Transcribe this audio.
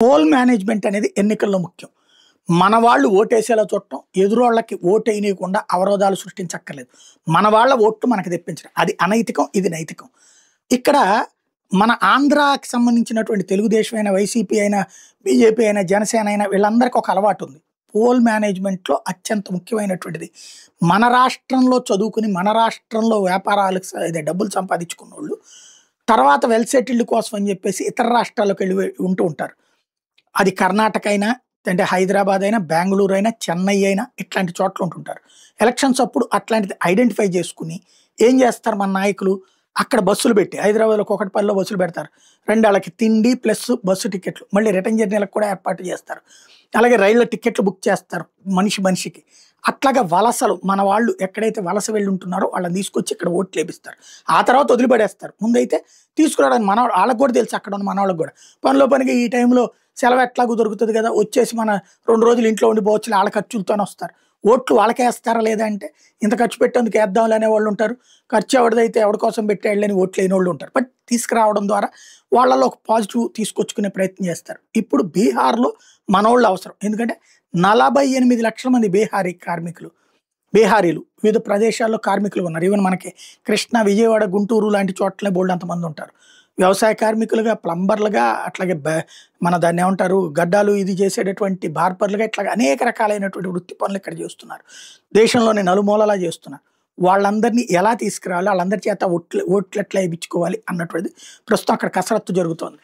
Poll management అనేది ఎన్నికల్లో ముఖ్యం. మన వాళ్ళు ఓటేసేలా చూడటం, ఎదురోళ్ళకి ఓటేయనీయకుండా అవరోధాలు సృష్టించక్కర్లేదు. మన వాళ్ళ ఓట్లు మనకు తెప్పించడం. అది అనైతికం, ఇది నైతికం. ఇక్కడ మన ఆంధ్రాకి సంబంధించినటువంటి తెలుగుదేశం అయినా, వైసీపీ అయినా, బీజేపీ అయినా, జనసేన అయినా వీళ్ళందరికీ ఒక అలవాటు ఉంది. పోల్ మేనేజ్మెంట్‌లో అత్యంత ముఖ్యమైనటువంటిది. మన రాష్ట్రంలో చదువుకుని, మన రాష్ట్రంలో వ్యాపారాలకు డబ్బులు సంపాదించుకున్నోళ్ళు, తర్వాత వెల్ సెటిల్డ్ కోసం అని చెప్పేసి ఇతర రాష్ట్రాల్లోకెళ్ళి ఉంటూ ఉంటారు. అది కర్ణాటక అయినా, అంటే హైదరాబాద్ అయినా, బెంగుళూరు అయినా, చెన్నై అయినా ఇట్లాంటి చోట్ల ఉంటుంటారు. ఎలక్షన్స్ అప్పుడు అట్లాంటిది ఐడెంటిఫై చేసుకుని ఏం చేస్తారు మన నాయకులు, అక్కడ బస్సులు పెట్టి హైదరాబాద్‌లో కూకట్పల్లిలో బస్సులు పెడతారు. రెండాళ్ళకి తిండి ప్లస్ బస్సు టికెట్లు, మళ్ళీ రిటర్న్ జర్నీలకు కూడా ఏర్పాటు చేస్తారు. అలాగే రైళ్ళ టికెట్లు బుక్ చేస్తారు మనిషికి. అట్లాగా వలసలు మన వాళ్ళు ఎక్కడైతే వలస వెళ్ళి ఉంటున్నారో వాళ్ళని తీసుకొచ్చి ఇక్కడ ఓట్లు వేపిస్తారు. ఆ తర్వాత వదిలిపడేస్తారు. ముందైతే తీసుకురావడానికి వాళ్ళకి కూడా తెలుసు, అక్కడ ఉన్న మనవాళ్ళకి కూడా. పనిలో పనికి ఈ టైంలో సెలవు ఎట్లాగూ దొరుకుతుంది కదా, వచ్చేసి మన 2 రోజులు ఇంట్లో ఉండి పోవచ్చు, వాళ్ళ ఖర్చులతోనే వస్తారు. ఓట్లు వాళ్ళకే వేస్తారా లేదా అంటే, ఇంత ఖర్చు పెట్టేందుకు వేద్దాంలే అనే వాళ్ళు ఉంటారు. ఖర్చు ఎవరిదైతే ఎవరి కోసం పెట్టేళ్ళని ఓట్లు లేని వాళ్ళు ఉంటారు. బట్ తీసుకురావడం ద్వారా వాళ్ళలో ఒక పాజిటివ్ తీసుకొచ్చుకునే ప్రయత్నం చేస్తారు. ఇప్పుడు బీహార్‌లో మనోళ్ళు అవసరం. ఎందుకంటే 48 లక్షల మంది బీహారీలు వివిధ ప్రదేశాల్లో కార్మికులు ఉన్నారు. ఈవెన్ మనకి కృష్ణా, విజయవాడ, గుంటూరు లాంటి చోట్ల బోల్డంతమంది ఉంటారు. వ్యవసాయ కార్మికులుగా, ప్లంబర్లుగా, అట్లాగే మన దాన్ని ఏమంటారు, గడ్డాలు ఇది చేసేటటువంటి బార్బర్లుగా, ఇట్లాగా అనేక రకాలైనటువంటి వృత్తి పనులు ఇక్కడ చేస్తున్నారు. దేశంలోని నలుమూలలా చేస్తున్నారు. వాళ్ళందరినీ ఎలా తీసుకురావాలి, వాళ్ళందరి చేత ఓట్లు ఎట్లా వేయించుకోవాలి అన్నటువంటిది ప్రస్తుతం అక్కడ కసరత్తు జరుగుతోంది.